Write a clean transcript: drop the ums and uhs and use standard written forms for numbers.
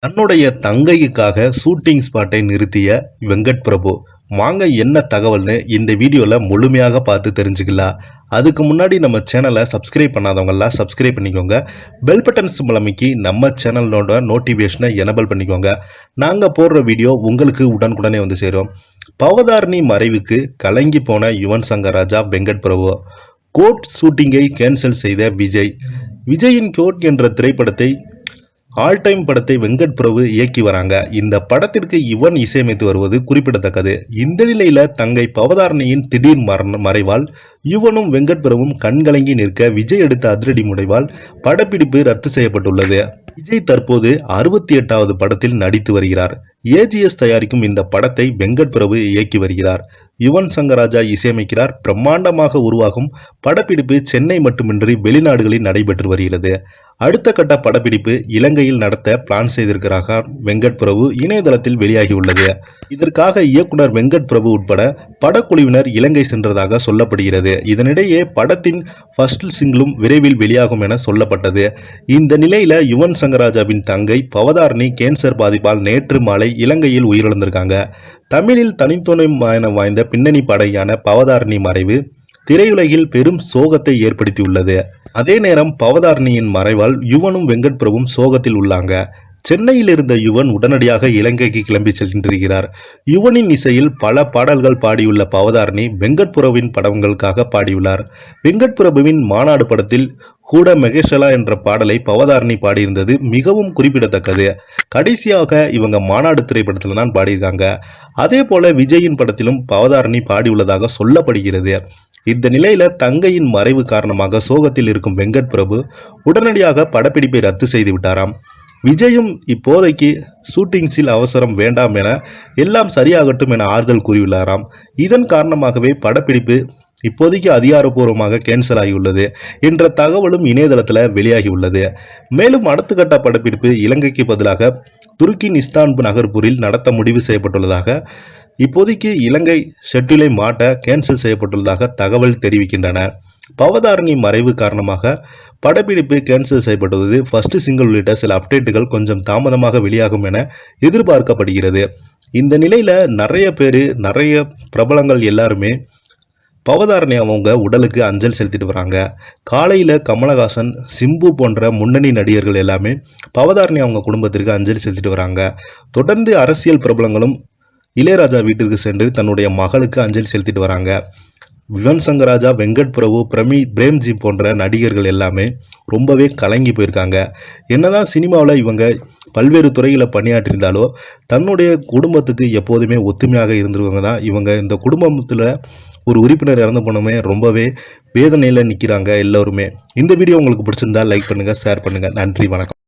தன்னுடைய தங்கைக்காக ஷூட்டிங் ஸ்பாட்டை நிறுத்திய வெங்கட் பிரபு. வாங்க என்ன தகவல்னு இந்த வீடியோவில் முழுமையாக பார்த்து தெரிஞ்சுக்கலாம். அதுக்கு முன்னாடி நம்ம சேனலை சப்ஸ்கிரைப் பண்ணாதவங்களாம் சப்ஸ்கிரைப் பண்ணிக்கோங்க. பெல் பட்டன் சிம்பல் அமைக்கி நம்ம சேனலோட நோட்டிஃபிகேஷனை எனபிள் பண்ணிக்கோங்க. நாங்கள் போடுற வீடியோ உங்களுக்கு உடனுக்குடனே வந்து சேரும். பவதாரணி மறைவுக்கு கலங்கி போன யுவன் சங்கர் ராஜா, வெங்கட் பிரபு. கோட் ஷூட்டிங்கை கேன்சல் செய்த விஜய். விஜயின் கோட் என்ற திரைப்படத்தை ஆல் டைம் படத்தை வெங்கட் பிரபு இயக்கி வராங்க. இந்த படத்திற்கு யுவன் இசையமைத்து வருவது குறிப்பிடத்தக்கது. இந்த நிலையில தங்கை பவதாரணியின் திடீர் மறைவால் யுவனும் வெங்கட் பிரபுவும் கண்கலங்கி நிற்க விஜய் எடுத்த அதிரடி முடிவால் படப்பிடிப்பு ரத்து செய்யப்பட்டுள்ளது. விஜய் தற்போது 68வது படத்தில் நடித்து வருகிறார். ஏஜிஎஸ் தயாரிக்கும் இந்த படத்தை வெங்கட் பிரபு இயக்கி வருகிறார். யுவன் சங்கர் ராஜா இசையமைக்கிறார். பிரம்மாண்டமாக உருவாகும் படப்பிடிப்பு சென்னை மட்டுமின்றி வெளிநாடுகளில் நடைபெற்று வருகிறது. அடுத்த கட்ட படப்பிடிப்பு இலங்கையில் நடத்த பிளான் செய்திருக்கிறார் வெங்கட் பிரபு இணையதளத்தில் வெளியாகியுள்ளது. இதற்காக இயக்குனர் வெங்கட் பிரபு உட்பட படக்குழுவினர் இலங்கை சென்றதாக சொல்லப்படுகிறது. இதனிடையே படத்தின் ஃபர்ஸ்ட் சிங்கிளும் விரைவில் வெளியாகும் என சொல்லப்பட்டது. இந்த நிலையில யுவன் சங்கர் ராஜாவின் தங்கை பவதாரணி கேன்சர் பாதிப்பால் நேற்று மாலை இலங்கையில் உயிரிழந்திருக்காங்க. தமிழில் தனித்துவம் வாய்ந்த பின்னணி பாடகியான பவதாரணி மறைவு திரையுலகில் பெரும் சோகத்தை ஏற்படுத்தியுள்ளது. அதே நேரம் பவதாரணியின் மறைவால் யுவனும் வெங்கட் பிரபுவும் சோகத்தில் உள்ளாங்க. சென்னையில் இருந்த யுவன் உடனடியாக இலங்கைக்கு கிளம்பி சென்றிருக்கிறார். யுவனின் இசையில் பல பாடல்கள் பாடியுள்ள பவதாரணி வெங்கட் பிரபுவின் படங்களுக்காக பாடியுள்ளார். வெங்கட் பிரபுவின் மாநாடு படத்தில் கூட மெகேஷலா என்ற பாடலை பவதாரணி பாடியிருந்தது மிகவும் குறிப்பிடத்தக்கது. கடைசியாக இவங்க மாநாடு திரைப்படத்தில் தான் பாடியிருக்காங்க. அதே போல விஜயின் படத்திலும் பவதாரணி பாடியுள்ளதாக சொல்லப்படுகிறது. இந்த நிலையில தங்கையின் மறைவு காரணமாக சோகத்தில் இருக்கும் வெங்கட் பிரபு உடனடியாக படப்பிடிப்பை ரத்து செய்து விட்டாராம். விஜயும் இப்போதைக்கு ஷூட்டிங்ஸில் அவசரம் வேண்டாம் என எல்லாம் சரியாகட்டும் என ஆறுதல் கூறியுள்ளாராம். இதன் காரணமாகவே படப்பிடிப்பு இப்போதைக்கு அதிகாரப்பூர்வமாக கேன்சல் ஆகியுள்ளது என்ற தகவலும் இணையதளத்தில் வெளியாகியுள்ளது. மேலும் அடுத்த கட்ட படப்பிடிப்பு இலங்கைக்கு பதிலாக துருக்கியின் இஸ்தான்புல் நகர்பூரில் நடத்த முடிவு செய்யப்பட்டுள்ளதாக, இப்போதைக்கு இலங்கை ஷெட்யூலை மாட்ட கேன்சல் செய்யப்பட்டுள்ளதாக தகவல் தெரிவிக்கின்றன. பவதாரணி மறைவு காரணமாக படப்பிடிப்பு கேன்சல் செய்யப்பட்டுள்ளது. ஃபர்ஸ்ட் சிங்கிள் உள்ளிட்ட சில அப்டேட்டுகள் கொஞ்சம் தாமதமாக வெளியாகும் என எதிர்பார்க்கப்படுகிறது. இந்த நிலையில நிறைய பிரபலங்கள் எல்லாருமே பவதாரணி அவங்க உடலுக்கு அஞ்சல் செலுத்திட்டு வராங்க. காலையில் கமலஹாசன், சிம்பு போன்ற முன்னணி நடிகர்கள் எல்லாமே பவதாரணி அவங்க குடும்பத்திற்கு அஞ்சலி செலுத்திட்டு வராங்க. தொடர்ந்து அரசியல் பிரபலங்களும் இளையராஜா வீட்டிற்கு சென்று தன்னுடைய மகளுக்கு அஞ்சலி செலுத்திட்டு வராங்க. யுவன் சங்கர் ராஜா, வெங்கட் பிரபு, பிரேம்ஜி போன்ற நடிகர்கள் எல்லாமே ரொம்பவே கலங்கி போயிருக்காங்க. என்னதான் சினிமாவில் இவங்க பல்வேறு துறையில் பணியாற்றியிருந்தாலோ தன்னுடைய குடும்பத்துக்கு எப்போதுமே ஒத்துமையாக இருந்தவங்க தான் இவங்க. இந்த குடும்பத்தில் ஒரு உறுப்பினர் இறந்து போனோமே ரொம்பவே வேதனையில் நிற்கிறாங்க எல்லோருமே. இந்த வீடியோ உங்களுக்கு பிடிச்சிருந்தா லைக் பண்ணுங்கள், ஷேர் பண்ணுங்கள். நன்றி, வணக்கம்.